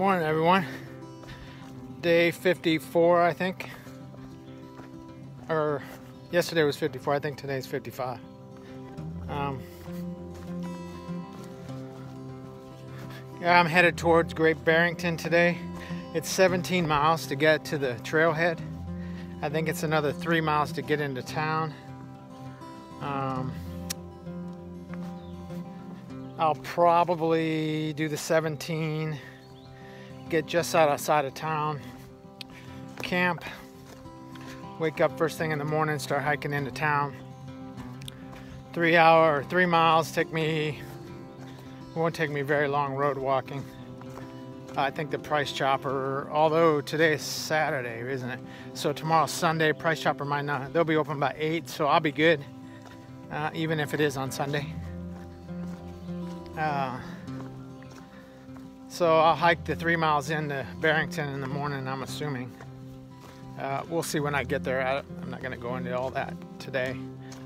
Morning, everyone. Day 54, I think. Or yesterday was 54. I think today's 55. Yeah, I'm headed towards Great Barrington today. It's 17 miles to get to the trailhead. I think it's another 3 miles to get into town. I'll probably do the 17, get just outside of town, camp, wake up first thing in the morning, start hiking into town. 3 miles won't take me very long road walking. I think the Price Chopper, although today is Saturday, isn't it? So tomorrow's Sunday, Price Chopper might not, they'll be open by 8, so I'll be good, even if it is on Sunday. So I'll hike the 3 miles into Barrington in the morning, I'm assuming. We'll see when I get there. I'm not going to go into all that today.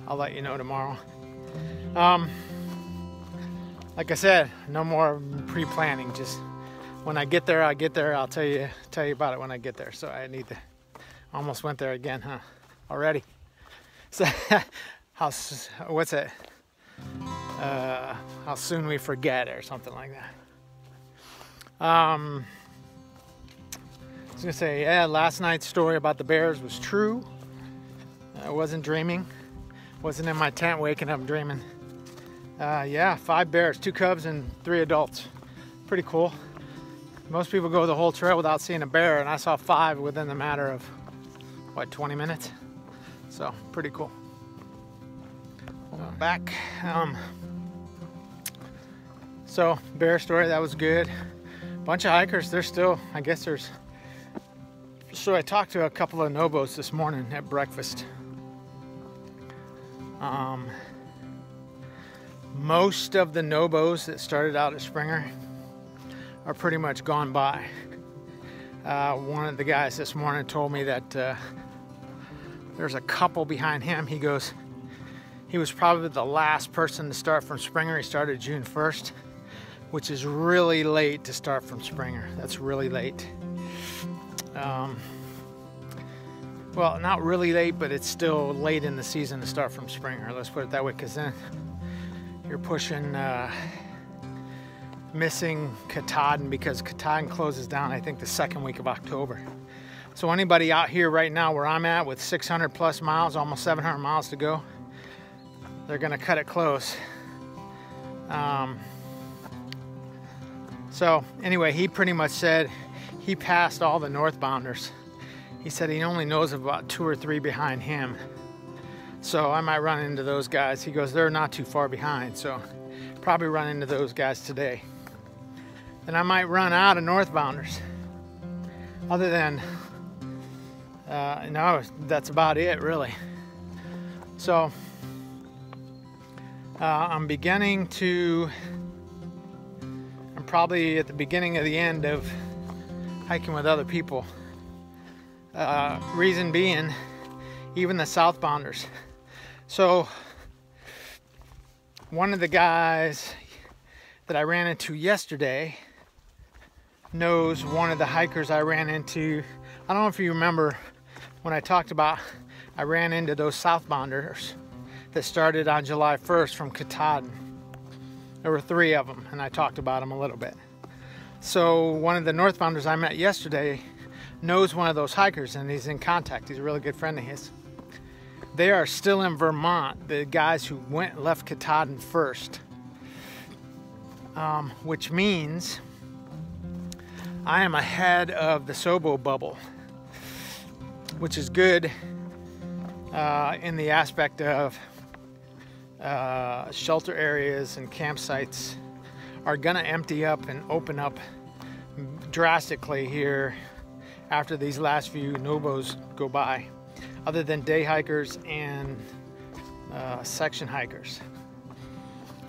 I'll let you know tomorrow. Like I said, no more pre-planning. Just when I get there, I'll tell you about it when I get there. So I need to. Almost went there again, huh? Already. So what's it? How soon we forget, or something like that. I was gonna say, yeah, last night's story about the bears was true. I wasn't dreaming. Wasn't in my tent waking up dreaming. Yeah, 5 bears, 2 cubs and 3 adults. Pretty cool. Most people go the whole trail without seeing a bear, and I saw 5 within the matter of, what, 20 minutes? So, pretty cool. Back. So, bear story, that was good. Bunch of hikers, there's still, I guess there's, so I talked to a couple of Nobos this morning at breakfast. Most of the Nobos that started out at Springer are pretty much gone by. One of the guys this morning told me that there's a couple behind him. He goes, he was probably the last person to start from Springer. He started June 1st, which is really late to start from Springer. That's really late. Well, not really late, but it's still late in the season to start from Springer. Let's put it that way, because then you're pushing, missing Katahdin, because Katahdin closes down, I think, the 2nd week of October. So anybody out here right now where I'm at with 600 plus miles, almost 700 miles to go, they're gonna cut it close. So anyway, he pretty much said he passed all the northbounders. He said he only knows of about 2 or 3 behind him. So I might run into those guys. He goes, they're not too far behind, so probably run into those guys today. And I might run out of northbounders. Other than, no, that's about it, really. So I'm probably at the beginning of the end of hiking with other people. Reason being, even the southbounders. So one of the guys that I ran into yesterday knows one of the hikers I ran into. I don't know if you remember when I talked about I ran into those southbounders that started on July 1st from Katahdin. There were 3 of them, and I talked about them a little bit. So one of the northbounders I met yesterday knows one of those hikers, and he's in contact. He's a really good friend of his. They are still in Vermont, the guys who left Katahdin first, which means I am ahead of the Sobo bubble, which is good in the aspect of shelter areas and campsites are gonna empty up and open up drastically here after these last few Nobos go by, other than day hikers and section hikers.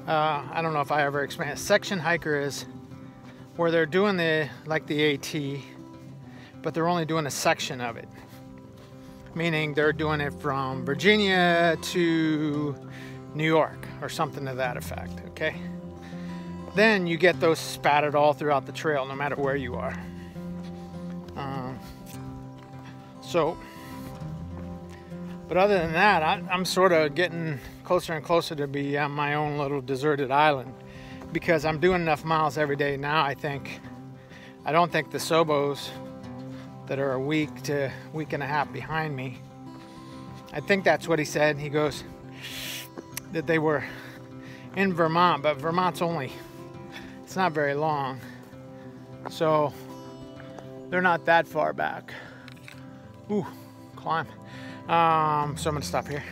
I don't know if I ever explained it. Section hiker is where they're doing the AT, but they're only doing a section of it. Meaning they're doing it from Virginia to New York or something to that effect, okay? then you get those spattered all throughout the trail, no matter where you are. But other than that, I'm sort of getting closer and closer to be on my own little deserted island, because I'm doing enough miles every day now. I don't think the Sobos that are a week to week and a half behind me, I think that's what he said. He goes that they were in Vermont, but Vermont's it's not very long, so they're not that far back. Ooh, climb. So I'm gonna stop here.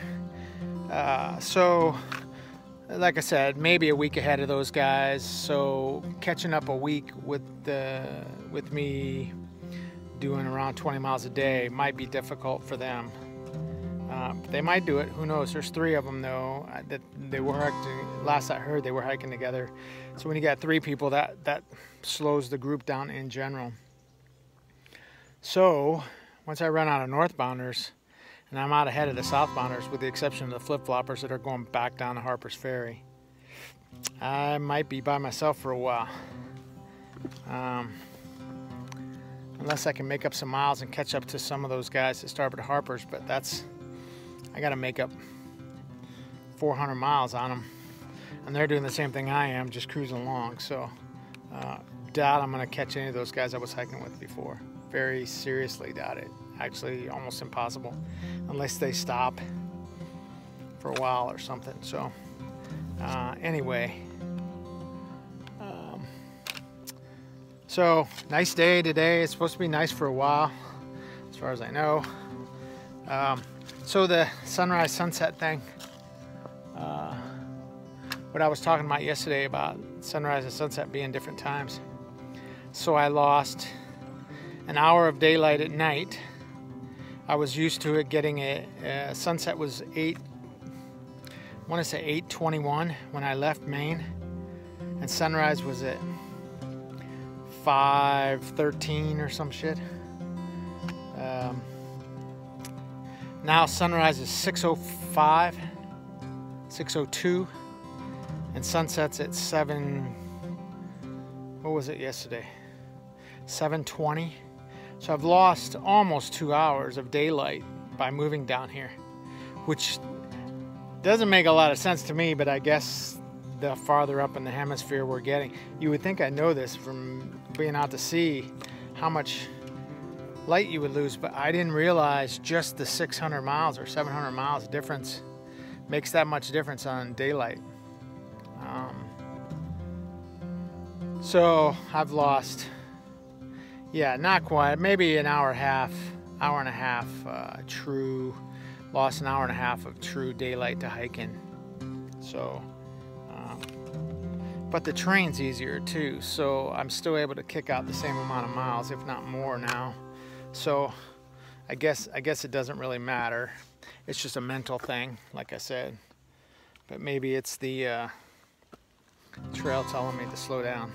So like I said, maybe a week ahead of those guys. So catching up a week with me doing around 20 miles a day might be difficult for them. They might do it. Who knows? There's 3 of them though that they were hiking. Last I heard, they were hiking together. So when you got 3 people, that slows the group down in general. So once I run out of northbounders, and I'm out ahead of the southbounders, with the exception of the flip-floppers that are going back down to Harper's Ferry, I might be by myself for a while. Unless I can make up some miles and catch up to some of those guys that started at Harper's, but I gotta make up 400 miles on them. And they're doing the same thing I am, just cruising along. So, doubt I'm gonna catch any of those guys I was hiking with before. Very seriously doubt it. Actually, almost impossible, unless they stop for a while or something. So, anyway. So, nice day today. It's supposed to be nice for a while, as far as I know. So the sunrise sunset thing, what I was talking about yesterday about sunrise and sunset being different times. So I lost an hour of daylight at night. I was used to it getting a sunset was 8:21 when I left Maine, and sunrise was at 5:13 or some shit. Now sunrise is 6:05, 6:02, and sunset's at 7. What was it yesterday? 7:20. So I've lost almost 2 hours of daylight by moving down here, which doesn't make a lot of sense to me, but I guess the farther up in the hemisphere we're getting, you would think I know this from being out to sea, how much light you would lose, but I didn't realize just the 600 miles or 700 miles difference makes that much difference on daylight. So I've lost, not quite, maybe an hour and a half lost an hour and a half of true daylight to hiking. So, but the terrain's easier too, so I'm still able to kick out the same amount of miles, if not more now. So I guess it doesn't really matter. It's just a mental thing, like I said. But maybe it's the trail telling me to slow down,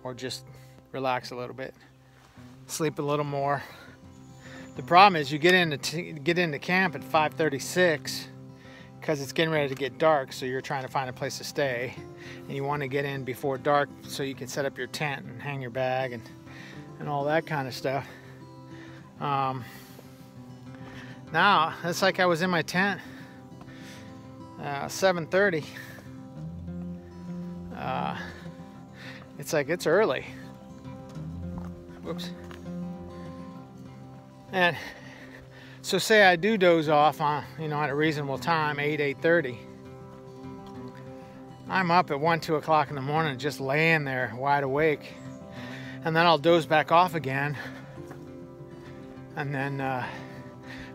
or just relax a little bit, sleep a little more. The problem is you get into camp at 5:36 because it's getting ready to get dark, so you're trying to find a place to stay, and you want to get in before dark so you can set up your tent and hang your bag and all that kind of stuff. Now it's like I was in my tent 7:30. It's like it's early. Whoops. And so say I do doze off on, at a reasonable time, 8:30. I'm up at 1, 2 o'clock in the morning just laying there wide awake. And then I'll doze back off again. And then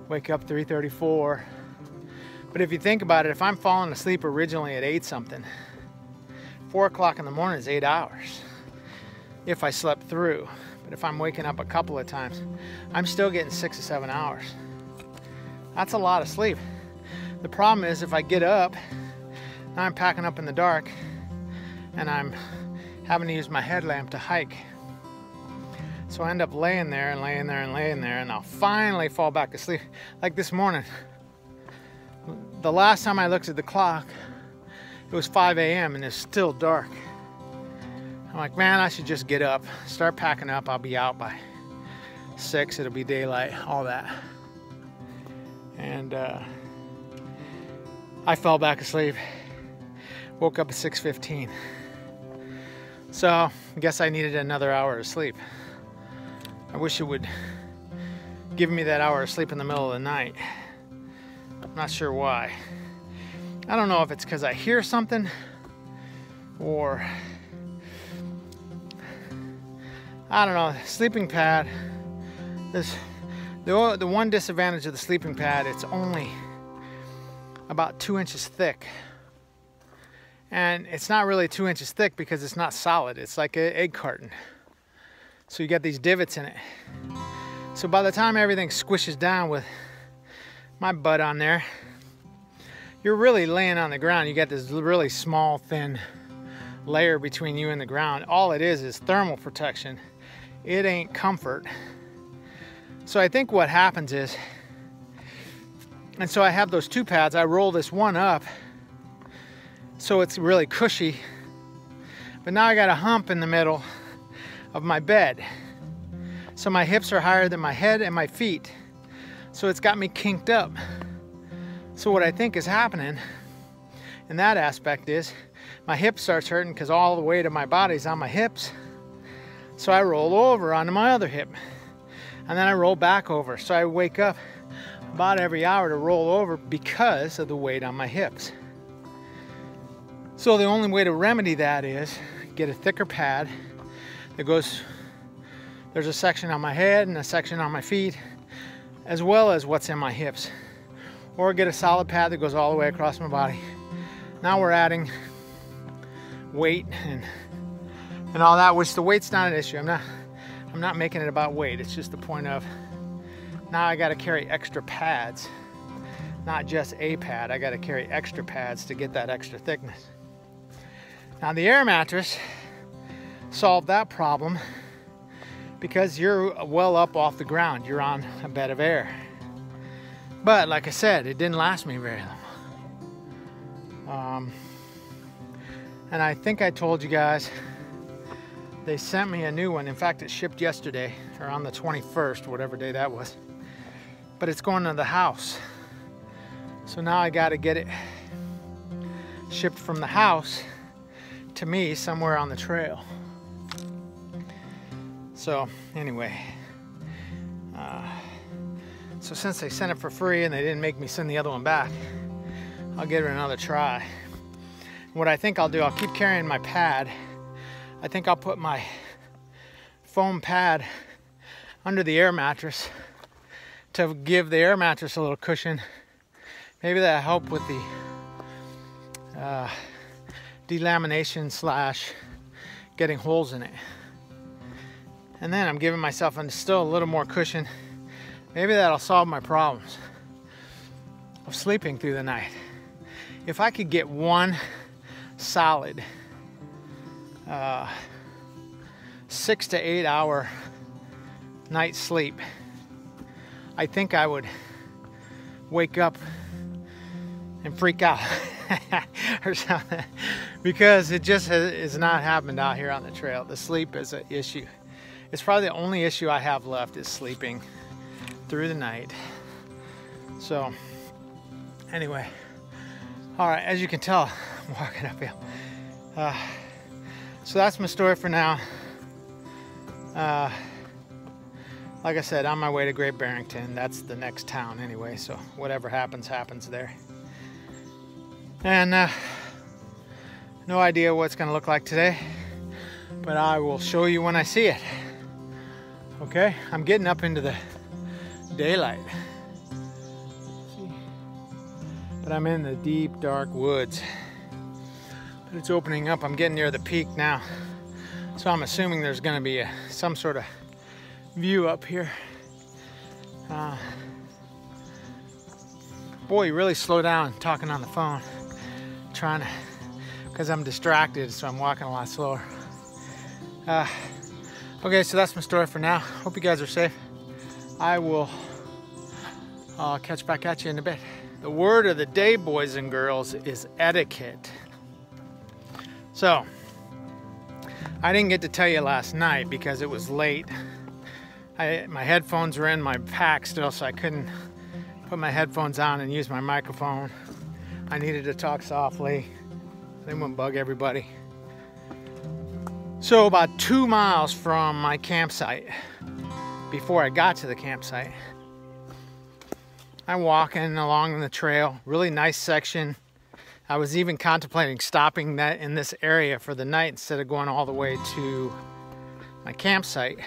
wake up 3:34. But if you think about it, if I'm falling asleep originally at 8 something, 4 o'clock in the morning is 8 hours if I slept through. But if I'm waking up a couple of times, I'm still getting 6 or 7 hours. That's a lot of sleep. The problem is if I get up, now I'm packing up in the dark and I'm having to use my headlamp to hike. So I end up laying there and laying there and laying there, and I'll finally fall back asleep. Like this morning, the last time I looked at the clock, it was 5 a.m. and it's still dark. I'm like, man, I should just get up, start packing up. I'll be out by 6, it'll be daylight, all that. And I fell back asleep, woke up at 6:15. So I guess I needed another hour of sleep. I wish it would give me that hour of sleep in the middle of the night. I'm not sure why. I don't know if it's because I hear something or I don't know. Sleeping pad, the one disadvantage of the sleeping pad, it's only about 2 inches thick. And it's not really 2 inches thick because it's not solid. It's like an egg carton. So you got these divots in it. So by the time everything squishes down with my butt on there, you're really laying on the ground. You got this really small, thin layer between you and the ground. All it is thermal protection. It ain't comfort. So I think what happens is, and so I have those 2 pads. I roll this one up so it's really cushy. But now I got a hump in the middle of my bed. So my hips are higher than my head and my feet. So it's got me kinked up. So what I think is happening in that aspect is my hip starts hurting because all the weight of my body's on my hips. So I roll over onto my other hip. And then I roll back over. So I wake up about every hour to roll over because of the weight on my hips. So the only way to remedy that is get a thicker pad that goes, there's a section on my head and a section on my feet, as well as what's in my hips. Or get a solid pad that goes all the way across my body. Now we're adding weight and all that, which the weight's not an issue. I'm not making it about weight. It's just the point of now I got to carry extra pads, not just a pad. I got to carry extra pads to get that extra thickness. Now the air mattress solved that problem because you're well up off the ground. You're on a bed of air. But like I said, it didn't last me very long. And I think I told you guys, they sent me a new one. In fact, it shipped yesterday, or on the 21st, whatever day that was. But it's going to the house. So now I got to get it shipped from the house to me somewhere on the trail. So anyway, so since they sent it for free and they didn't make me send the other one back, I'll give it another try. What I think I'll do, I'll keep carrying my pad. I think I'll put my foam pad under the air mattress to give the air mattress a little cushion. Maybe that'll help with the delamination / getting holes in it. And then I'm giving myself still a little more cushion. Maybe that'll solve my problems of sleeping through the night. If I could get one solid 6 to 8 hour night's sleep, I think I would wake up and freak out or something, because it just has not happened out here on the trail. The sleep is an issue. It's probably the only issue I have left is sleeping through the night. So anyway, all right, as you can tell, I'm walking uphill. So that's my story for now. Like I said, on my way to Great Barrington. That's the next town anyway, so whatever happens, happens there. And no idea what it's gonna look like today, but I will show you when I see it. Okay, I'm getting up into the daylight. See? But I'm in the deep, dark woods. But it's opening up. I'm getting near the peak now. So I'm assuming there's gonna be some sort of view up here. Boy, you really slow down talking on the phone. Trying to, because I'm distracted, so I'm walking a lot slower. Okay, so that's my story for now. Hope you guys are safe. I will catch back at you in a bit. The word of the day, boys and girls, is etiquette. So, I didn't get to tell you last night because it was late. My headphones were in my pack still, so I couldn't put my headphones on and use my microphone. I needed to talk softly. They wouldn't bug everybody. So about 2 miles from my campsite, before I got to the campsite, I'm walking along the trail, really nice section. I was even contemplating stopping in this area for the night instead of going all the way to my campsite.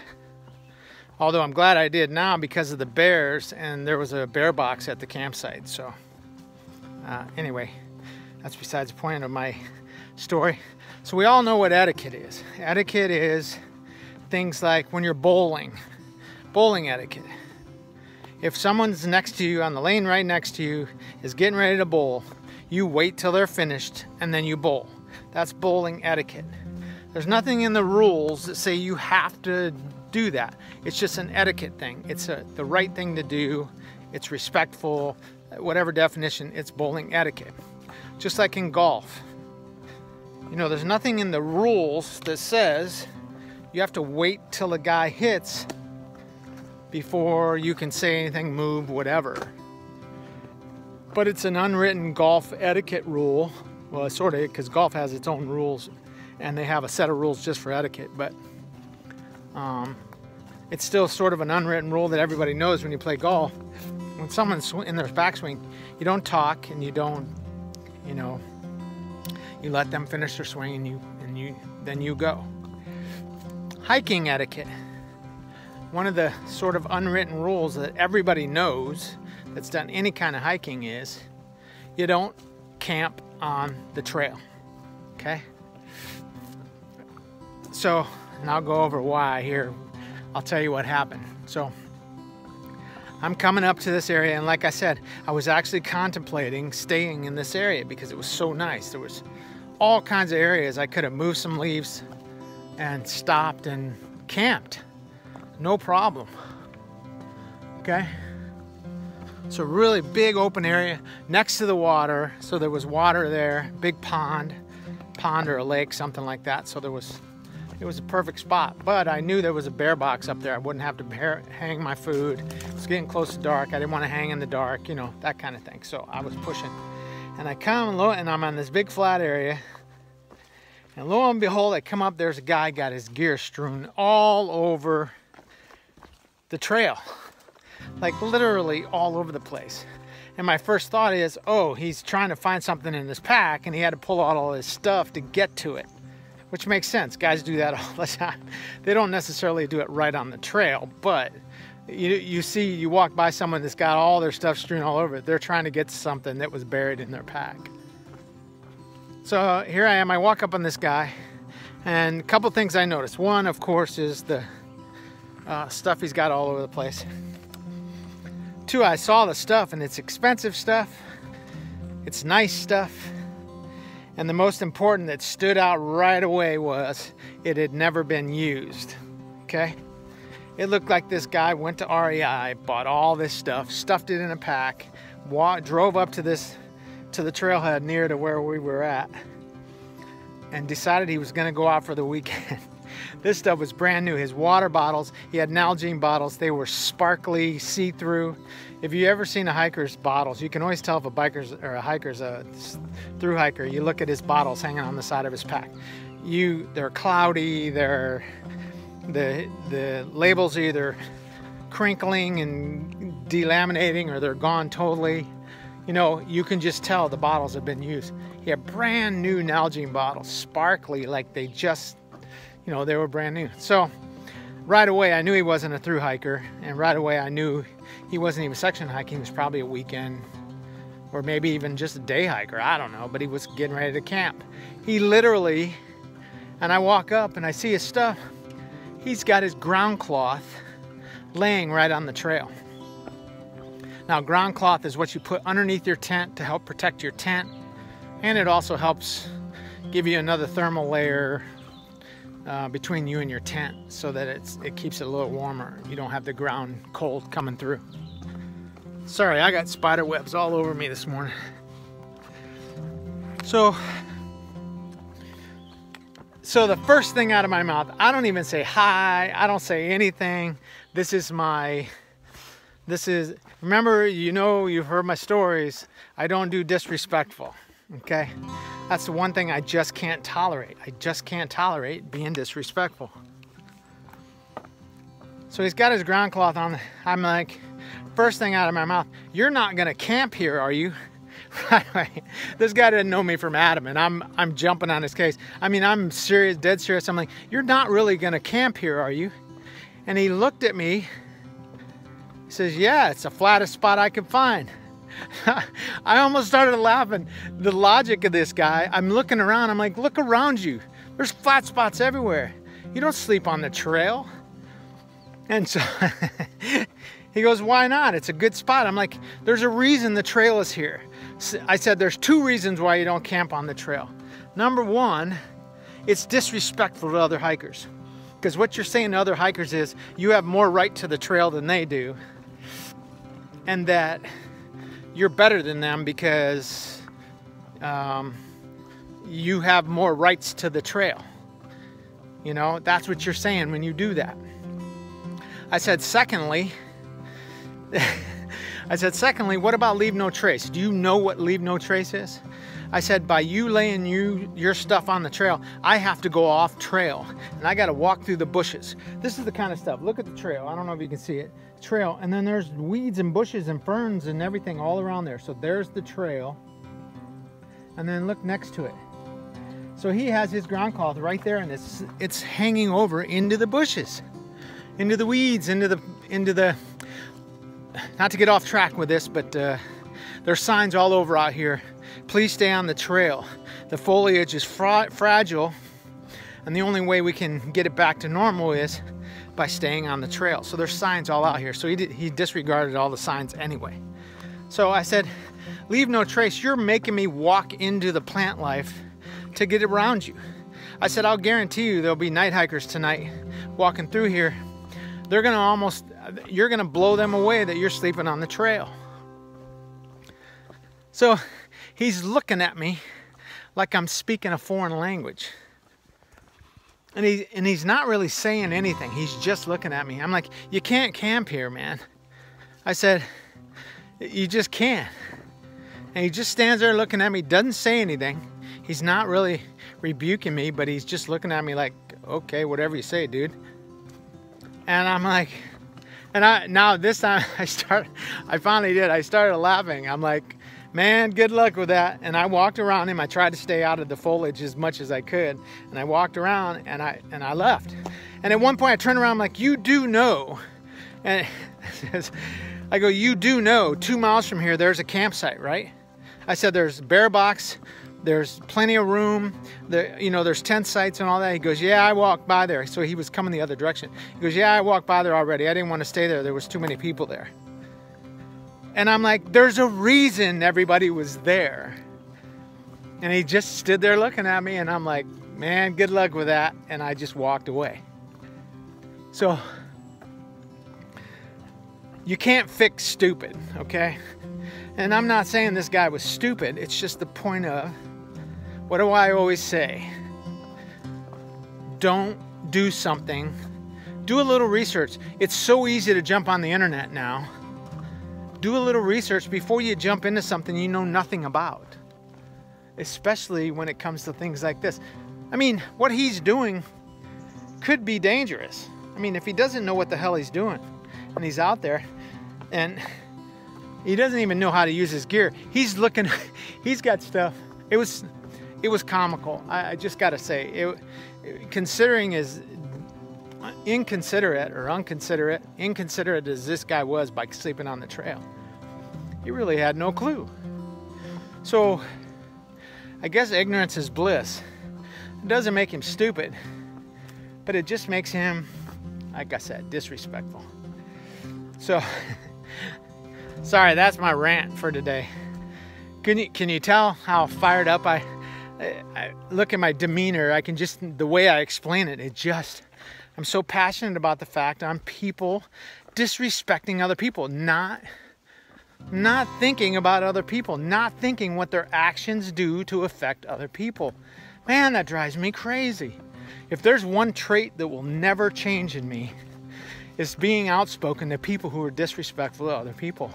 Although I'm glad I did now because of the bears, and there was a bear box at the campsite. So anyway, that's besides the point of my story. So we all know what etiquette is. Etiquette is things like when you're bowling etiquette. If someone's next to you on the lane right next to you is getting ready to bowl, you wait till they're finished and then you bowl. That's bowling etiquette. There's nothing in the rules that say you have to do that. It's just an etiquette thing. It's the right thing to do. It's respectful. Whatever definition, it's bowling etiquette. Just like in golf. You know, there's nothing in the rules that says you have to wait till a guy hits before you can say anything, move, whatever. But it's an unwritten golf etiquette rule. Well, sort of, because golf has its own rules, and they have a set of rules just for etiquette. But it's still sort of an unwritten rule that everybody knows when you play golf. When someone's in their backswing, you don't talk, and you don't, you know, you let them finish their swing, and then you go. Hiking etiquette. One of the sort of unwritten rules that everybody knows that's done any kind of hiking is you don't camp on the trail, okay? So, and I'll go over why here. I'll tell you what happened. So, I'm coming up to this area, and like I said, I was actually contemplating staying in this area because it was so nice. There was all kinds of areas I could have moved some leaves and stopped and camped. No problem. Okay? So really big open area next to the water. So there was water there, big pond or a lake, something like that. So it was a perfect spot. But I knew there was a bear box up there. I wouldn't have to hang my food. It was getting close to dark. I didn't want to hang in the dark, you know, that kind of thing. So I was pushing. And I come and I'm on this big flat area. And lo and behold, I come up, there's a guy got his gear strewn all over the trail. Like literally all over the place. And my first thought is, oh, he's trying to find something in his pack and he had to pull out all his stuff to get to it. Which makes sense. Guys do that all the time. They don't necessarily do it right on the trail, but you walk by someone that's got all their stuff strewn all over it. They're trying to get to something that was buried in their pack. So here I am, I walk up on this guy, and a couple things I noticed. One, of course, is the stuff he's got all over the place. Two, I saw the stuff, and it's expensive stuff. It's nice stuff. And the most important that stood out right away was it had never been used, okay? It looked like this guy went to REI, bought all this stuff, stuffed it in a pack, drove up to the trailhead near to where we were at, and decided he was gonna go out for the weekend. This stuff was brand new. His water bottles, he had Nalgene bottles. They were sparkly, see-through. If you ever seen a hiker's bottles, you can always tell if a hiker's a through hiker. You look at his bottles hanging on the side of his pack. They're cloudy. The labels are either crinkling and delaminating, or they're gone totally. You know, you can just tell the bottles have been used. He had brand new Nalgene bottles, sparkly, like they just, you know, they were brand new. So right away, I knew he wasn't a through hiker, and right away I knew he wasn't even section hiking. He was probably a weekend, or maybe even just a day hiker. I don't know, but he was getting ready to camp. He literally, and I walk up and I see his stuff. He's got his ground cloth laying right on the trail. Now, ground cloth is what you put underneath your tent to help protect your tent, and it also helps give you another thermal layer between you and your tent, so that it keeps it a little warmer. You don't have the ground cold coming through. Sorry, I got spider webs all over me this morning. So So the first thing out of my mouth, I don't even say hi. I don't say anything. Remember, you've heard my stories. I don't do disrespectful, okay? That's the one thing I just can't tolerate. I just can't tolerate being disrespectful. So he's got his ground cloth on. I'm like, first thing out of my mouth, you're not gonna camp here, are you? Right. This guy didn't know me from Adam, and I'm jumping on his case. I mean, I'm serious, dead serious. I'm like, you're not really gonna camp here, are you? And he looked at me. He says, yeah, it's the flattest spot I could find. I almost started laughing. The logic of this guy, I'm looking around, I'm like, look around you. There's flat spots everywhere. You don't sleep on the trail. And so he goes, why not? It's a good spot. I'm like, there's a reason the trail is here. I said, there's two reasons why you don't camp on the trail. Number one, it's disrespectful to other hikers. Because what you're saying to other hikers is you have more right to the trail than they do. And that you're better than them because you have more rights to the trail. You know, that's what you're saying when you do that. I said, secondly, what about leave no trace? Do you know what leave no trace is? I said, by you laying your stuff on the trail, I have to go off trail and I got to walk through the bushes. This is the kind of stuff. Look at the trail. I don't know if you can see it. Trail, and then there's weeds and bushes and ferns and everything all around there. So there's the trail, and then look next to it. So he has his ground cloth right there, and it's hanging over into the bushes, into the weeds, into the. Not to get off track with this, but there's signs all over out here. Please stay on the trail. The foliage is fragile, and the only way we can get it back to normal is by staying on the trail. So there's signs all out here. So he disregarded all the signs anyway. So I said, leave no trace. You're making me walk into the plant life to get around you. I said, I'll guarantee you there'll be night hikers tonight walking through here. You're gonna blow them away that you're sleeping on the trail. So he's looking at me like I'm speaking a foreign language. And he's not really saying anything. He's just looking at me. I'm like, you can't camp here, man. I said, you just can't. And he just stands there looking at me, doesn't say anything. He's not really rebuking me, but he's just looking at me like, okay, whatever you say, dude. And I'm like, now this time I finally did. I started laughing. I'm like, man, good luck with that. And I walked around him. I tried to stay out of the foliage as much as I could. And I walked around and I left. And at one point I turned around, I'm like, you do know. And I go, you do know 2 miles from here, there's a campsite, right? I said, there's bear box, there's plenty of room, there's tent sites and all that. He goes, yeah, I walked by there. So he was coming the other direction. He goes, yeah, I walked by there already. I didn't want to stay there. There was too many people there. And I'm like, there's a reason everybody was there. And he just stood there looking at me, and I'm like, man, good luck with that. And I just walked away. So you can't fix stupid, okay? And I'm not saying this guy was stupid. It's just the point of, what do I always say? Don't do something. Do a little research. It's so easy to jump on the internet now. Do a little research before you jump into something you know nothing about. Especially when it comes to things like this. I mean, what he's doing could be dangerous. I mean, if he doesn't know what the hell he's doing, and he's out there, and he doesn't even know how to use his gear. He's looking, he's got stuff. It was comical. I just got to say, considering as inconsiderate as this guy was by sleeping on the trail, he really had no clue. So I guess ignorance is bliss. It doesn't make him stupid, but it just makes him, like I said, disrespectful. So sorry, that's my rant for today. Can you tell how fired up I look at my demeanor? I can just, the way I explain it, I'm so passionate about the fact I'm people disrespecting other people, not thinking about other people, not thinking what their actions do to affect other people. Man, that drives me crazy. If there's one trait that will never change in me, it's being outspoken to people who are disrespectful to other people.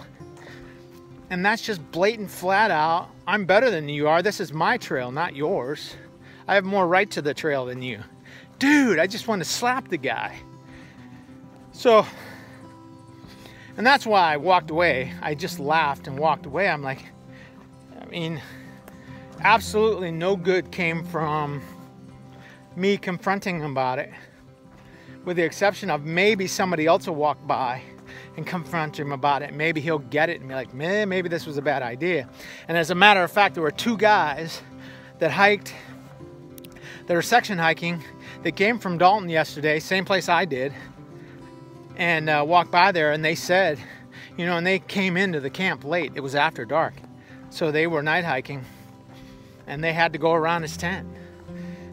And that's just blatant, flat out, I'm better than you are. This is my trail, not yours. I have more right to the trail than you. Dude, I just want to slap the guy. So, and that's why I walked away. I just laughed and walked away. I'm like, I mean, absolutely no good came from me confronting him about it, with the exception of maybe somebody else will walk by and confront him about it. Maybe he'll get it and be like, man, maybe this was a bad idea. And as a matter of fact, there were two guys that hiked, that are section hiking, that came from Dalton yesterday, same place I did, and walked by there, and they said, you know, and they came into the camp late. It was after dark. So they were night hiking, and they had to go around his tent.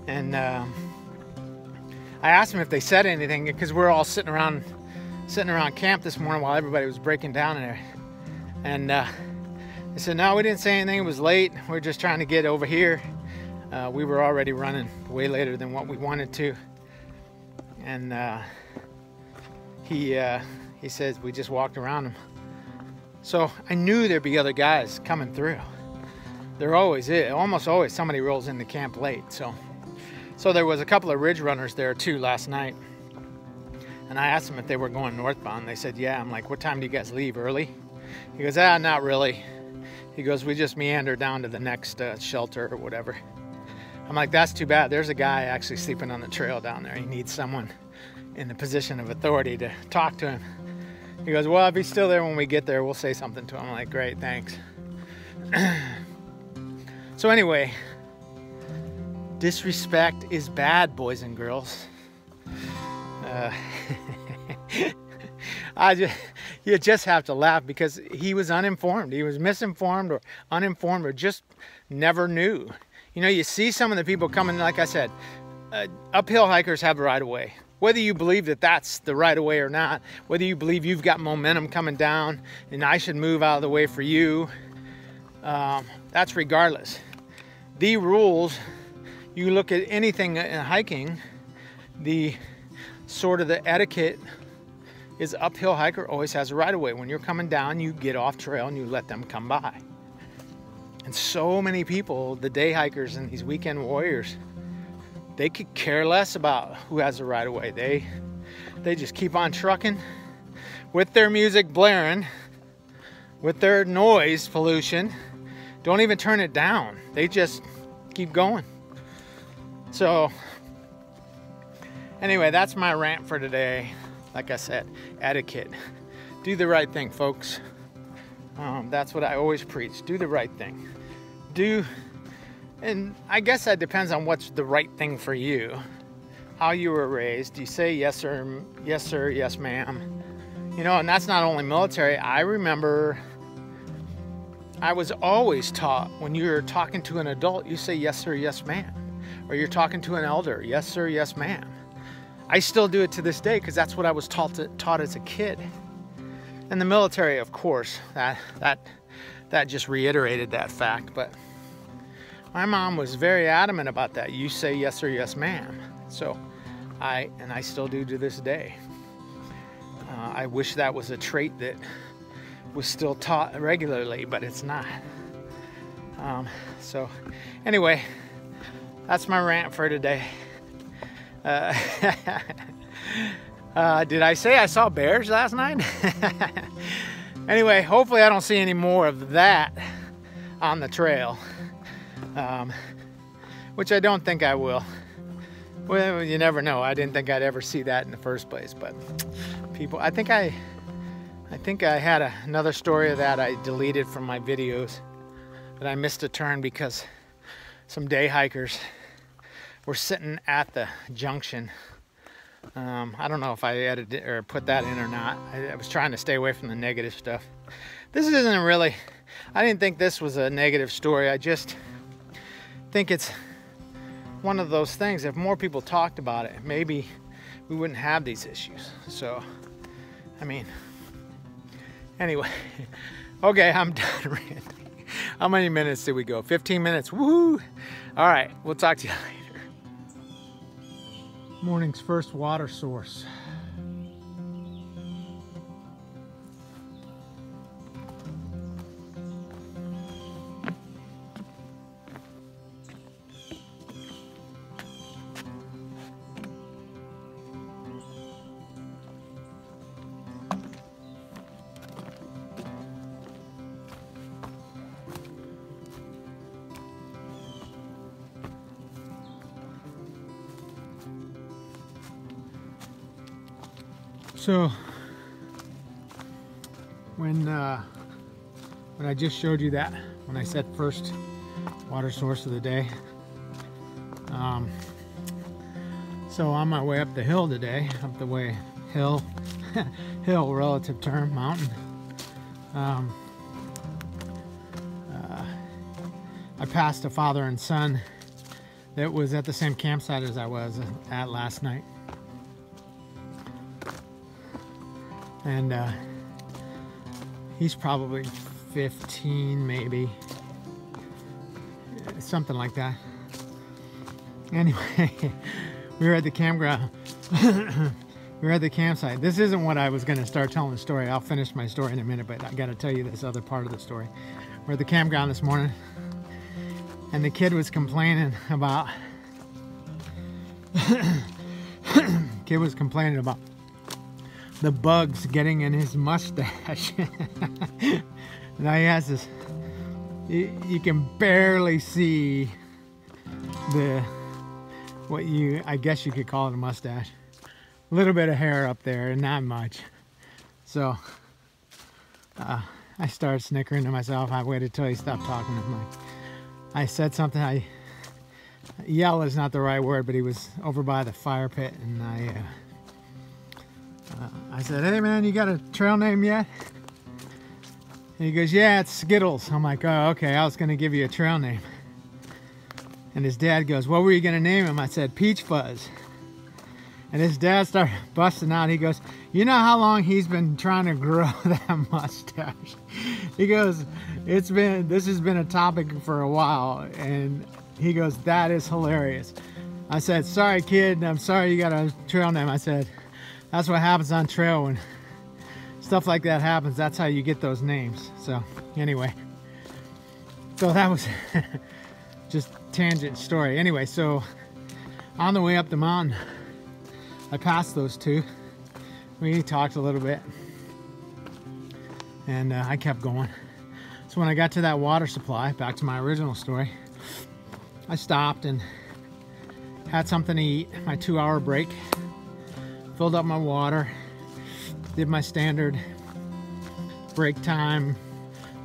And I asked them if they said anything, because we're all sitting around camp this morning while everybody was breaking down in there. And they said, no, we didn't say anything. It was late. We were just trying to get over here. We were already running way later than what we wanted to. And he says we just walked around him. So I knew there'd be other guys coming through. There always is. Almost always somebody rolls into camp late. So there was a couple of ridge runners there too last night. And I asked them if they were going northbound. They said, yeah. I'm like, what time do you guys leave? Early? He goes, not really. He goes, we just meander down to the next shelter or whatever. I'm like, that's too bad. There's a guy actually sleeping on the trail down there. He needs someone in the position of authority to talk to him. He goes, well, if he's still there when we get there, we'll say something to him. I'm like, great, thanks. So anyway, disrespect is bad, boys and girls. You just have to laugh because he was uninformed. He was misinformed or uninformed or just never knew. You know, you see some of the people coming, like I said, uphill hikers have a right of way. Whether you believe that that's the right of way or not, whether you believe you've got momentum coming down and I should move out of the way for you, that's regardless. The rules, you look at anything in hiking, the sort of the etiquette is uphill hiker always has a right of way. When you're coming down, you get off trail and you let them come by. And so many people, the day hikers and these weekend warriors, they could care less about who has the right of way. They just keep on trucking with their music blaring, with their noise pollution. Don't even turn it down. They just keep going. So anyway, that's my rant for today. Like I said, etiquette. Do the right thing, folks. That's what I always preach. Do the right thing. And I guess that depends on what's the right thing for you. How you were raised. Do you say yes sir, yes ma'am? You know, and that's not only military. I remember I was always taught when you're talking to an adult, you say yes sir, yes ma'am. Or you're talking to an elder, yes sir, yes ma'am. I still do it to this day because that's what I was taught as a kid. And the military, of course, that just reiterated that fact. But my mom was very adamant about that. You say yes sir, yes ma'am. So I still do to this day. I wish that was a trait that was still taught regularly, but it's not. So anyway, that's my rant for today. Did I say I saw bears last night? Anyway, hopefully I don't see any more of that on the trail, which I don't think I will. Well, you never know. I didn't think I'd ever see that in the first place, but people, I think I had another story of that I deleted from my videos, but I missed a turn because some day hikers were sitting at the junction. I don't know if I edited or put that in or not. I was trying to stay away from the negative stuff. This isn't really, I didn't think this was a negative story. I just think it's one of those things. If more people talked about it, maybe we wouldn't have these issues. So, I mean, anyway, okay, I'm done ranting. How many minutes did we go? 15 minutes, woohoo! All right, we'll talk to you later. Morning's first water source. So when I just showed you that, when I said first water source of the day, so on my way up the hill today, up the way hill hill relative term, mountain, I passed a father and son that was at the same campsite as I was at last night. And he's probably 15, maybe, something like that. Anyway, we were at the campground. We were at the campsite. This isn't what I was going to start telling the story. I'll finish my story in a minute, but I got to tell you this other part of the story. We're at the campground this morning, and the kid was complaining about the bugs getting in his mustache. Now he has this, you can barely see I guess you could call it a mustache. A little bit of hair up there and not much. So I started snickering to myself. I waited till he stopped talking. I said something. Yell is not the right word, but he was over by the fire pit, and I said, "Hey man, you got a trail name yet?" And he goes, "Yeah, it's Skittles." I'm like, "Oh, okay, I was gonna give you a trail name." And his dad goes, "What were you gonna name him?" I said, "Peach Fuzz." And his dad started busting out. He goes, "You know how long he's been trying to grow that mustache?" He goes, this has been a topic for a while. And he goes, "That is hilarious." I said, "Sorry kid, I'm sorry you got a trail name." I said, "That's what happens on trail when stuff like that happens. That's how you get those names." So anyway, so that was just tangent story. Anyway, so on the way up the mountain, I passed those two. We talked a little bit, and I kept going. So when I got to that water supply, back to my original story, I stopped and had something to eat, my 2-hour break, filled up my water, did my standard break time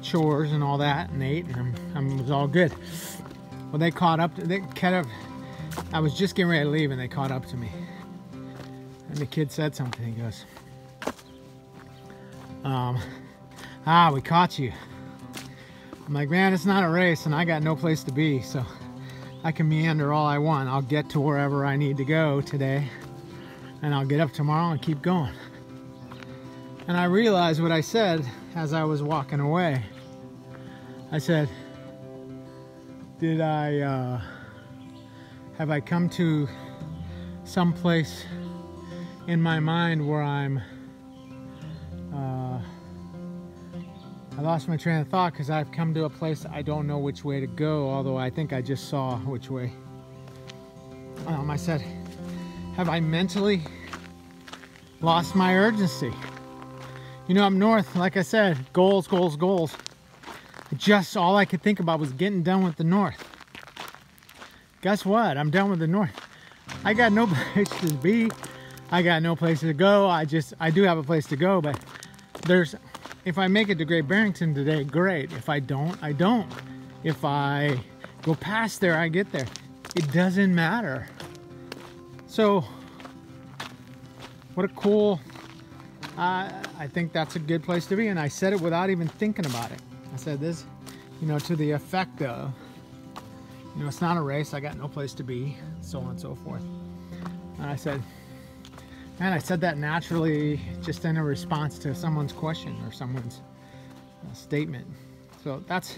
chores and all that, and ate, and it was all good. Well, they caught up, I was just getting ready to leave, and they caught up to me. And the kid said something. He goes, "We caught you." I'm like, "Man, it's not a race, and I got no place to be, so I can meander all I want. I'll get to wherever I need to go today, and I'll get up tomorrow and keep going." And I realized what I said as I was walking away. I said, have I come to some place in my mind where I lost my train of thought, because I've come to a place I don't know which way to go, although I think I just saw which way. I said, have I mentally lost my urgency? You know, up north, like I said, goals, goals, goals. Just all I could think about was getting done with the north. Guess what? I'm done with the north. I got no place to be. I got no place to go. I do have a place to go, but if I make it to Great Barrington today, great. If I don't, I don't. If I go past there, I get there. It doesn't matter. So, what a cool, I think that's a good place to be. And I said it without even thinking about it. I said this, you know, to the effect of, you know, it's not a race. I got no place to be, so on and so forth. And I said, and I said that naturally, just in a response to someone's question or someone's statement. So that's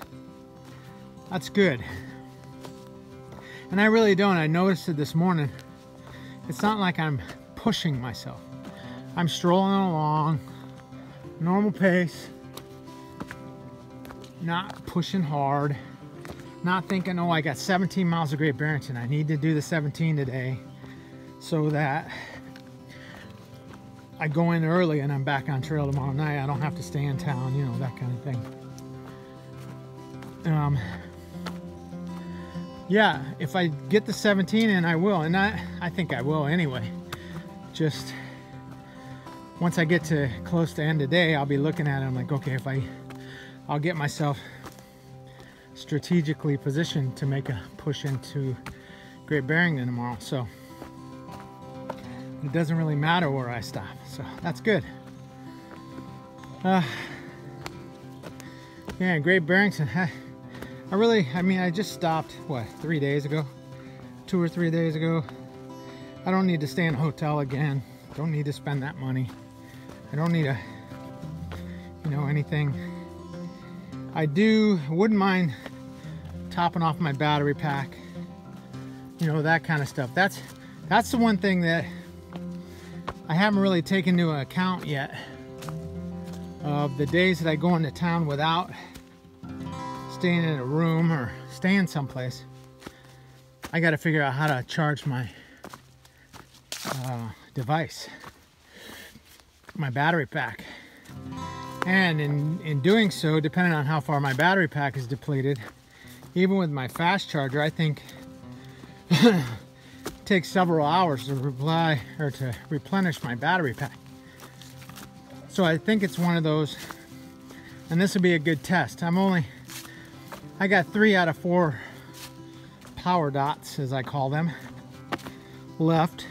good. And I really don't. I noticed it this morning it's not like I'm pushing myself. I'm strolling along, normal pace, not pushing hard, not thinking, oh, I got 17 miles of Great Barrington. I need to do the 17 today so that I go in early and I'm back on trail tomorrow night. I don't have to stay in town, you know, that kind of thing. Yeah, if I get the 17 in, I will, and I think I will anyway. Just once I get to close to end of day, I'll be looking at it. I'm like, okay, I'll get myself strategically positioned to make a push into Great Barrington tomorrow. So it doesn't really matter where I stop. So that's good. Yeah, Great Barrington. I just stopped, what, 3 days ago? 2 or 3 days ago. I don't need to stay in a hotel again. Don't need to spend that money. I don't need anything. I wouldn't mind topping off my battery pack. You know, that kind of stuff. That's the one thing that I haven't really taken into account yet. Of the days that I go into town without staying in a room or staying someplace, I got to figure out how to charge my device, my battery pack. And in doing so, depending on how far my battery pack is depleted, even with my fast charger, I think it takes several hours to replenish my battery pack. So I think it's one of those, and this will be a good test. I got 3 out of 4 power dots, as I call them, left.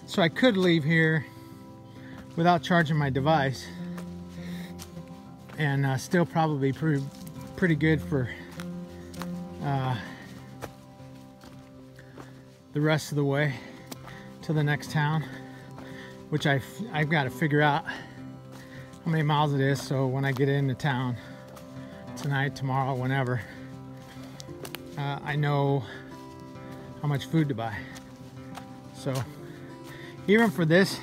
So I could leave here without charging my device and still probably pretty good for the rest of the way to the next town, which I've got to figure out how many miles it is, so when I get into town tonight, tomorrow, whenever, I know how much food to buy. So even for this,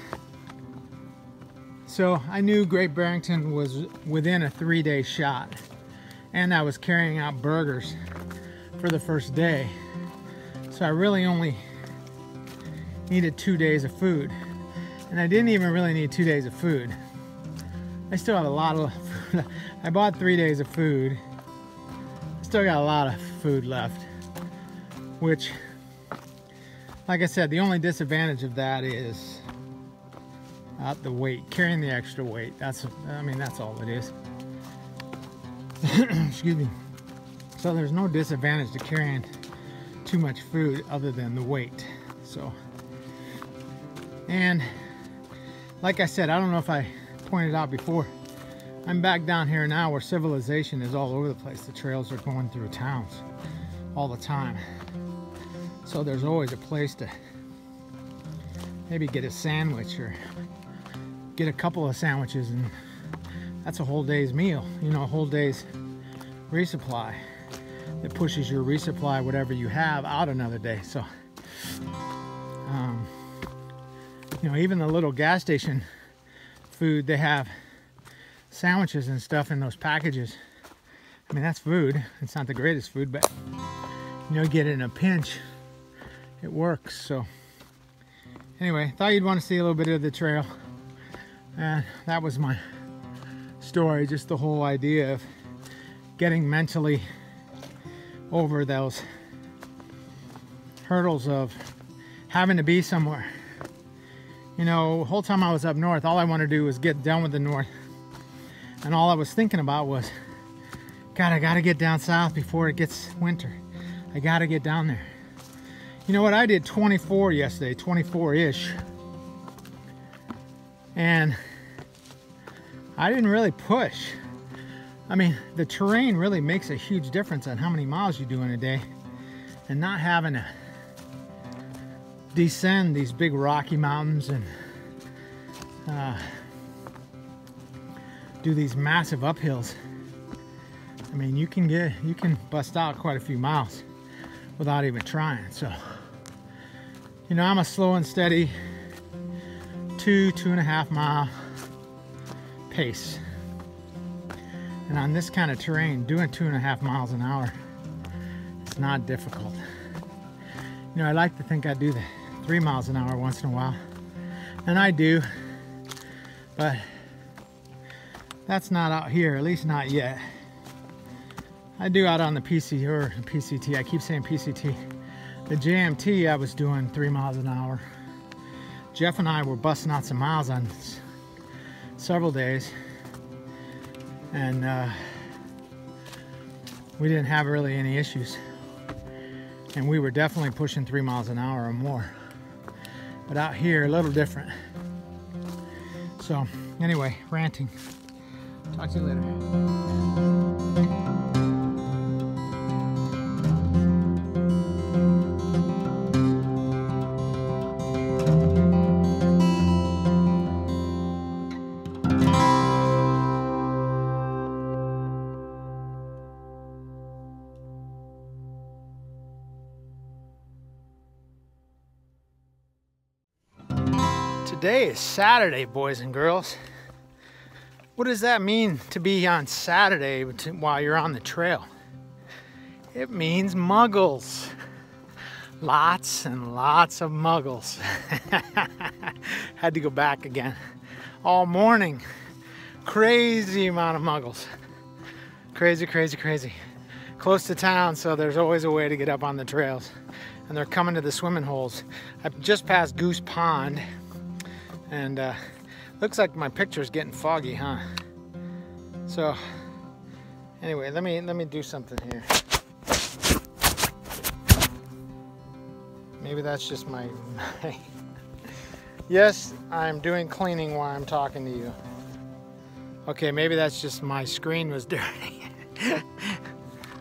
so I knew Great Barrington was within a 3-day shot, and I was carrying out burgers for the first day, so I really only needed 2 days of food, and I didn't even really need 2 days of food. I still had a lot of food. I bought 3 days of food. I still got a lot of food left, which, like I said, the only disadvantage of that is the weight, carrying the extra weight. That's all it is. Excuse me. So there's no disadvantage to carrying too much food other than the weight. So, and like I said, I don't know if I pointed out before, I'm back down here now where civilization is all over the place. The trails are going through towns all the time, so there's always a place to maybe get a sandwich or get a couple of sandwiches, and that's a whole day's meal, you know, a whole day's resupply. It pushes your resupply, whatever you have, out another day. So you know, even the little gas station food, they have sandwiches and stuff in those packages. I mean, that's food. It's not the greatest food, but you know, get it in a pinch, it works. So anyway, thought you'd want to see a little bit of the trail, and that was my story. Just the whole idea of getting mentally over those hurdles of having to be somewhere. You know, the whole time I was up north, all I wanted to do was get done with the north. And all I was thinking about was, God, I gotta get down south before it gets winter. I gotta get down there. You know what, I did 24 yesterday, 24-ish. And I didn't really push. I mean, the terrain really makes a huge difference on how many miles you do in a day. And not having to descend these big rocky mountains and do these massive uphills. I mean, you can bust out quite a few miles without even trying. So You know, I'm a slow and steady 2.5 mile pace. And on this kind of terrain, doing 2.5 miles an hour, it's not difficult. You know, I like to think I do the 3 miles an hour once in a while. And I do, but that's not out here, at least not yet. I do out on the PCT, I keep saying PCT. The JMT, I was doing 3 miles an hour. Jeff and I were busting out some miles on several days. And we didn't have really any issues. And we were definitely pushing 3 miles an hour or more. But out here, a little different. So, anyway, ranting. Talk to you later. Today is Saturday, boys and girls. What does that mean to be on Saturday while you're on the trail? It means muggles. Lots and lots of muggles. Had to go back again. All morning. Crazy amount of muggles. Crazy, crazy, crazy. Close to town, so there's always a way to get up on the trails. And they're coming to the swimming holes. I just passed Goose Pond. And looks like my picture's getting foggy, huh? So anyway, let me do something here. Maybe that's just my yes, I'm doing cleaning while I'm talking to you. Okay, maybe that's just my screen was dirty.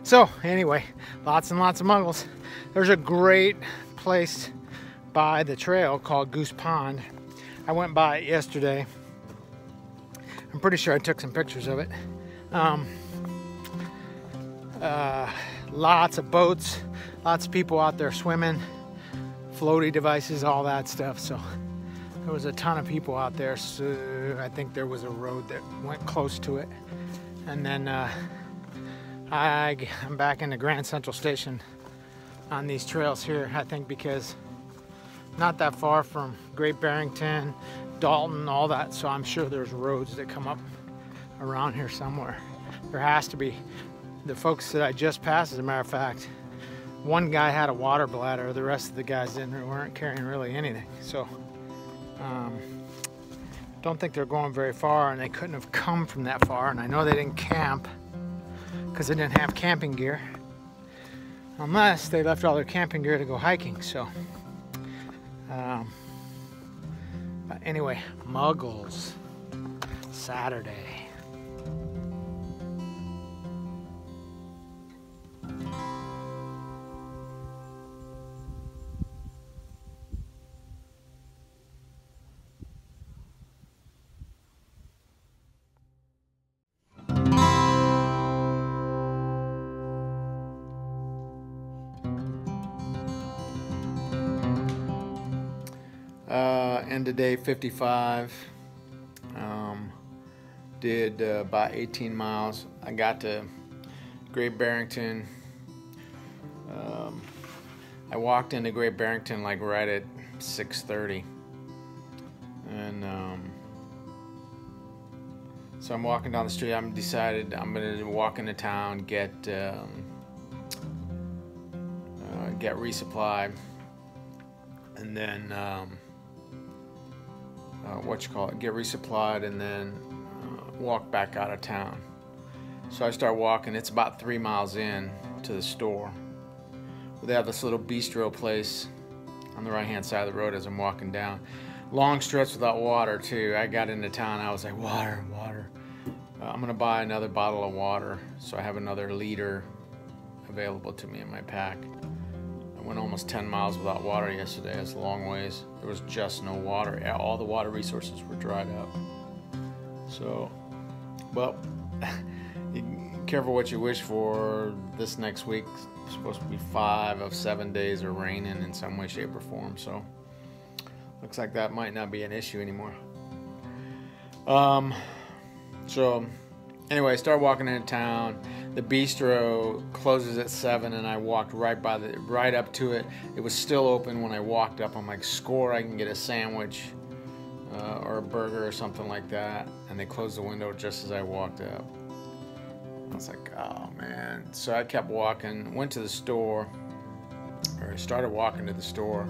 So anyway, lots and lots of muggles. There's a great place by the trail called Goose Pond. I went by it yesterday. I'm pretty sure I took some pictures of it. Lots of boats, lots of people out there swimming, floaty devices, all that stuff. So there was a ton of people out there. So I think there was a road that went close to it. And then I'm back in the Grand Central Station on these trails here, I think, because not that far from Great Barrington, Dalton, all that, so I'm sure there's roads that come up around here somewhere. There has to be. The folks that I just passed, as a matter of fact, one guy had a water bladder, the rest of the guys weren't carrying really anything. So don't think they're going very far, and they couldn't have come from that far. And I know they didn't camp because they didn't have camping gear, unless they left all their camping gear to go hiking. So but anyway, muggles, Saturday. End of day 55. Did about 18 miles. I got to Great Barrington. I walked into Great Barrington like right at 6:30, and so I'm walking down the street. I'm decided I'm gonna walk into town, get resupply, and then get resupplied, and then walk back out of town. So I start walking. It's about 3 miles in to the store. They have this little bistro place on the right hand side of the road as I'm walking down. Long stretch without water too. I got into town, I was like, water. I'm gonna buy another bottle of water, so I have another liter available to me in my pack. I went almost 10 miles without water yesterday. It's a long ways. There was just no water. All the water resources were dried up. So, well, careful what you wish for. This next week is supposed to be 5 of 7 days are raining in some way, shape, or form. So looks like that might not be an issue anymore. So anyway, I started walking into town. The bistro closes at 7, and I walked right up to it. It was still open when I walked up. I'm like, score, I can get a sandwich or a burger or something like that. And they closed the window just as I walked up. I was like, oh man. So I kept walking, went to the store, or I started walking to the store.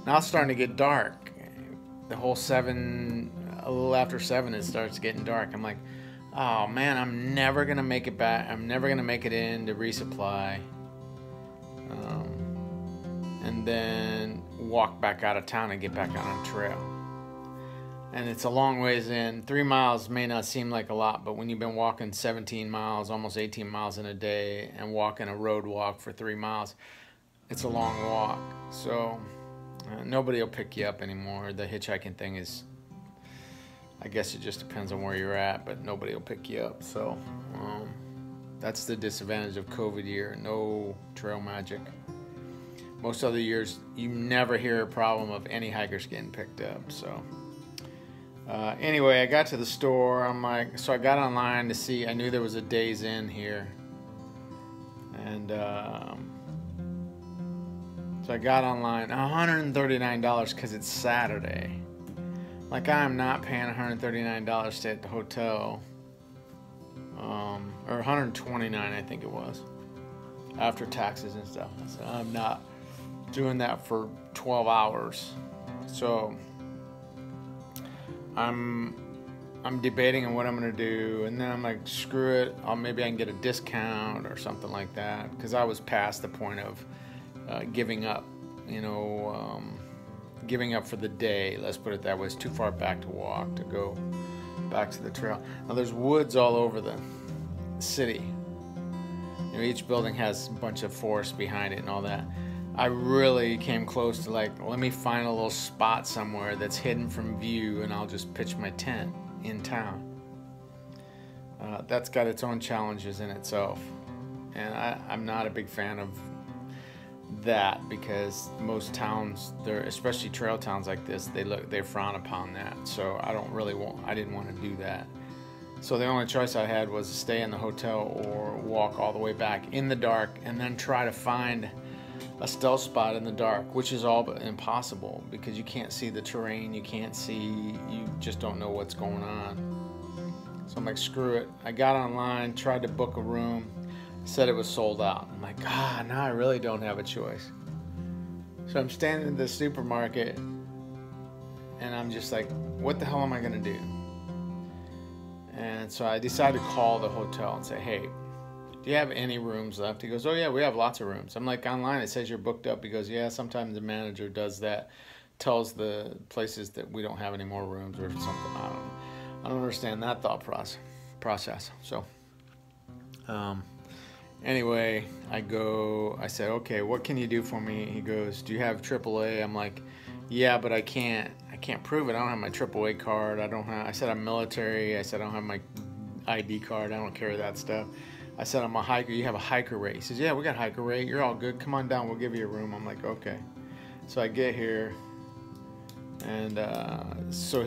Now it's starting to get dark. The whole 7, a little after 7, it starts getting dark. I'm like, oh man, I'm never gonna make it back. I'm never gonna make it in to resupply, and then walk back out of town and get back out on the trail. And it's a long ways in. 3 miles may not seem like a lot, but when you've been walking 17 miles, almost 18 miles in a day, and walking a road walk for 3 miles, it's a long walk. So nobody will pick you up anymore. The hitchhiking thing is, I guess it just depends on where you're at, but nobody will pick you up. So that's the disadvantage of COVID year. No trail magic. Most other years, you never hear a problem of any hikers getting picked up. So anyway, I got to the store. I'm like, so I got online to see. I knew there was a Days Inn here, and so I got online. $139 because it's Saturday. Like, I'm not paying $139 to stay at the hotel, or $129, I think it was, after taxes and stuff. So I'm not doing that for 12 hours. So I'm debating on what I'm gonna do, and then I'm like, screw it. Maybe I can get a discount or something like that, because I was past the point of giving up. Giving up for the day, let's put it that way. It's too far back to walk to go back to the trail. Now there's woods all over the city. Each building has a bunch of forest behind it and all that. I really came close to like, let me find a little spot somewhere that's hidden from view, and I'll just pitch my tent in town. That's got its own challenges in itself, and I'm not a big fan of that, because most towns, especially trail towns like this, they frown upon that. So I didn't want to do that. So the only choice I had was to stay in the hotel or walk all the way back in the dark, and then try to find a stealth spot in the dark, which is all but impossible because you can't see the terrain, you just don't know what's going on. So I'm like, screw it. I got online, tried to book a room, said it was sold out. I'm like, now I really don't have a choice. So I'm standing in the supermarket, and I'm just like, what the hell am I gonna do? And so I decided to call the hotel and say, hey, do you have any rooms left? He goes, oh yeah, we have lots of rooms. I'm like, online it says you're booked up. He goes, yeah, sometimes the manager does that, tells the places that we don't have any more rooms or something. I don't understand that thought process. So anyway, I said, okay, what can you do for me? He goes, do you have AAA? I'm like, yeah, but I can't prove it. I don't have my AAA card. I said I'm military. I said I don't have my ID card. I don't carry that stuff. I said I'm a hiker. You have a hiker rate. He says, yeah, we got hiker rate. You're all good. Come on down. We'll give you a room. I'm like, okay. So I get here, and so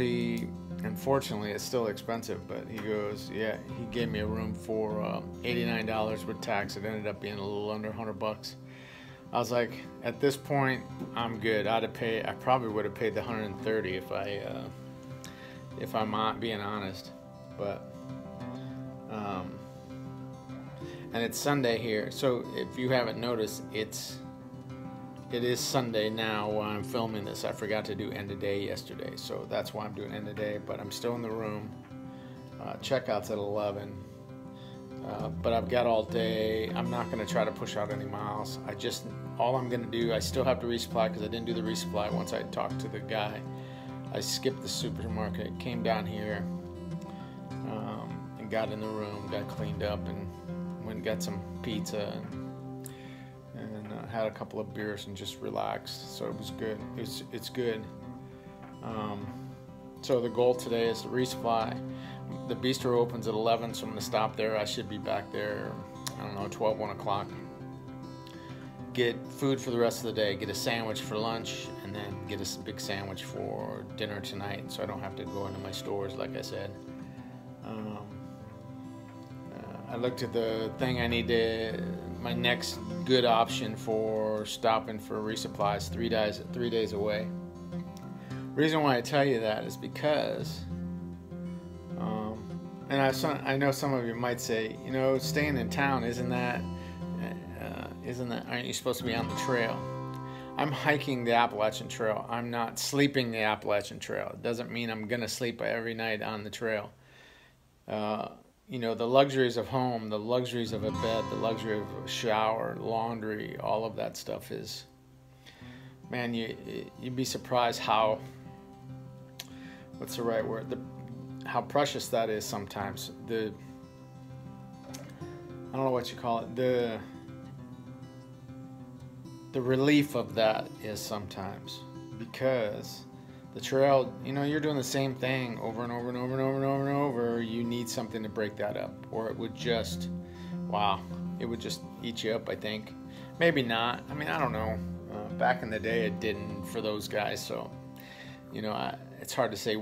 unfortunately, it's still expensive, but he goes, yeah, he gave me a room for $89 with tax. It ended up being a little under $100. I was like, at this point, I'm good. I probably would have paid the $130 if I'm not being honest. But and it's Sunday here, so if you haven't noticed, it is Sunday now while I'm filming this. I forgot to do end of day yesterday, so that's why I'm doing end of day, but I'm still in the room. Checkout's at 11, but I've got all day. I'm not going to try to push out any miles. All I'm going to do, I still have to resupply because I didn't do the resupply once I talked to the guy. I skipped the supermarket, came down here, and got in the room, got cleaned up, and went and got some pizza and had a couple of beers and just relaxed. So it was good. It's good. So the goal today is to resupply. The bistro opens at 11, so I'm going to stop there. I should be back there, 1 o'clock. Get food for the rest of the day. Get a sandwich for lunch, and and then get a big sandwich for dinner tonight, so I don't have to go into my stores, like I said. I looked at the thing I need to, my next good option for stopping for resupplies 3 days away. Reason why I tell you that is because, and I know some of you might say, you know, staying in town, aren't you supposed to be on the trail? I'm hiking the Appalachian Trail. I'm not sleeping the Appalachian Trail. It doesn't mean I'm gonna sleep every night on the trail. You know, the luxuries of home, the luxuries of a bed, the luxury of a shower, laundry, all of that stuff is, man, you'd be surprised how, what's the right word? How precious that is sometimes. I don't know what you call it. The relief of that is sometimes, because the trail, you know, you're doing the same thing over and over and over and over and over and over. You need something to break that up, or it would just, wow, it would just eat you up, I think. Maybe not. I mean, I don't know. Back in the day, it didn't for those guys. So, you know, it's hard to say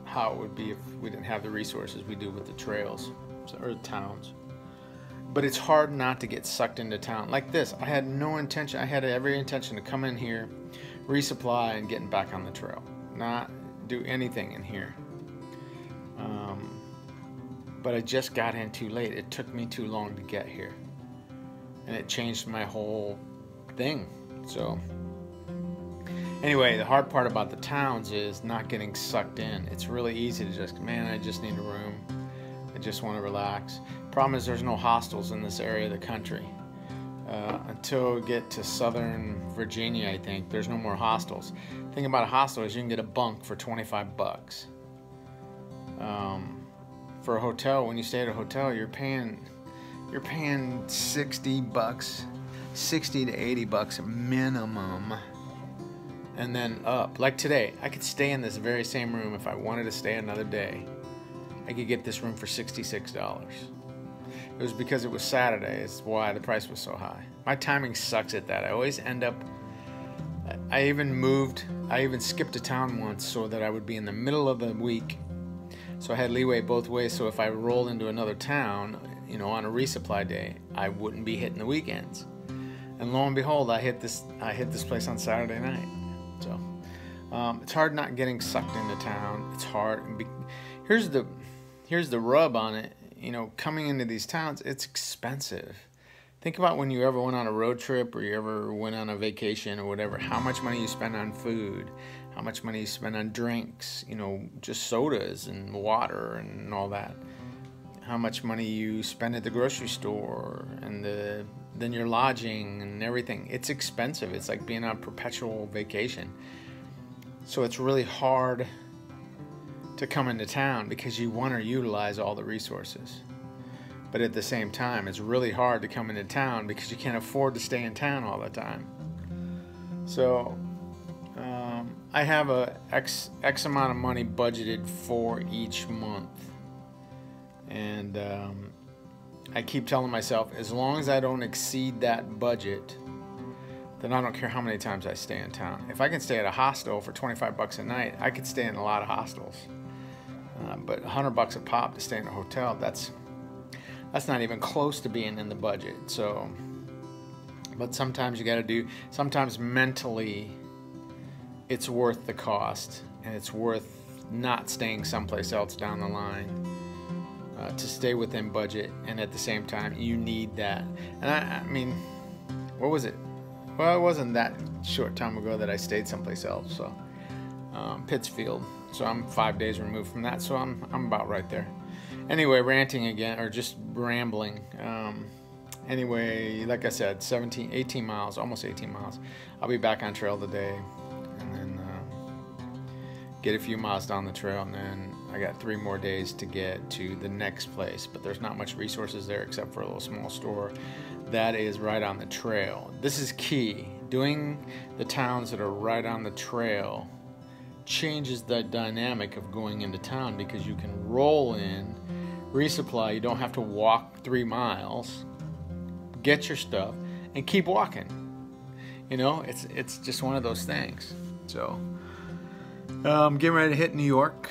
how it would be if we didn't have the resources we do with the trails or the towns. But it's hard not to get sucked into town. Like this, I had no intention. I had every intention to come in here, resupply, and getting back on the trail. Not do anything in here. But I just got in too late. It took me too long to get here. And it changed my whole thing. So anyway, the hard part about the towns is not getting sucked in. It's really easy to just, man, I just need a room. I just want to relax. Problem is there's no hostels in this area of the country. Until we get to southern Virginia, I think, there's no more hostels. The thing about a hostel is you can get a bunk for $25. For a hotel, when you stay at a hotel, you're paying $60, 60 to 80 bucks minimum, and then up. Like today, I could stay in this very same room if I wanted to stay another day. I could get this room for $66. It was because it was Saturday. It's why the price was so high. My timing sucks at that. I always end up, I even skipped a town once so that I would be in the middle of the week. So I had leeway both ways. So if I rolled into another town, you know, on a resupply day, I wouldn't be hitting the weekends. And lo and behold, I hit this place on Saturday night. So it's hard not getting sucked into town. It's hard. Here's the rub on it. You know, coming into these towns, it's expensive. Think about when you ever went on a road trip or you ever went on a vacation or whatever, how much money you spend on food, how much money you spend on drinks, you know, just sodas and water and all that. How much money you spend at the grocery store and then your lodging and everything. It's expensive. It's like being on a perpetual vacation. So it's really hard to come into town because you want to utilize all the resources. But at the same time, it's really hard to come into town because you can't afford to stay in town all the time. So I have a X amount of money budgeted for each month. And I keep telling myself, as long as I don't exceed that budget, then I don't care how many times I stay in town. If I can stay at a hostel for $25 a night, I could stay in a lot of hostels. But $100 a pop to stay in a hotel, that's not even close to being in the budget. So, but sometimes you got to sometimes mentally it's worth the cost, and it's worth not staying someplace else down the line to stay within budget. And at the same time, you need that. And I mean, what was it? Well, it wasn't that short time ago that I stayed someplace else. So, Pittsfield. So I'm 5 days removed from that. So I'm about right there. Anyway, ranting again, or just rambling. Anyway, like I said, 18 miles, almost 18 miles. I'll be back on trail today, and then get a few miles down the trail, and then I got 3 more days to get to the next place. But there's not much resources there except for a little small store that is right on the trail. This is key. Doing the towns that are right on the trail changes the dynamic of going into town, because you can roll in, resupply. You don't have to walk 3 miles, get your stuff, and keep walking. You know, it's just one of those things. So, I'm getting ready to hit New York.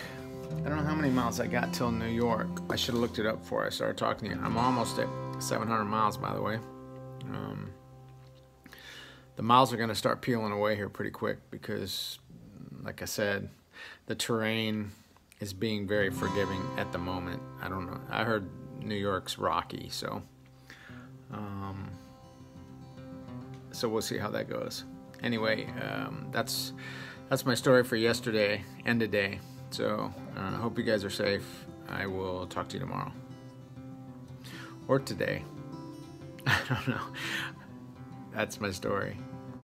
I don't know how many miles I got till New York. I should have looked it up before I started talking to you. I'm almost at 700 miles, by the way. The miles are going to start peeling away here pretty quick because, like I said, the terrain is being very forgiving at the moment. I don't know. I heard New York's rocky, so we'll see how that goes. Anyway, that's my story for yesterday and today. So I hope you guys are safe. I will talk to you tomorrow or today. I don't know. That's my story.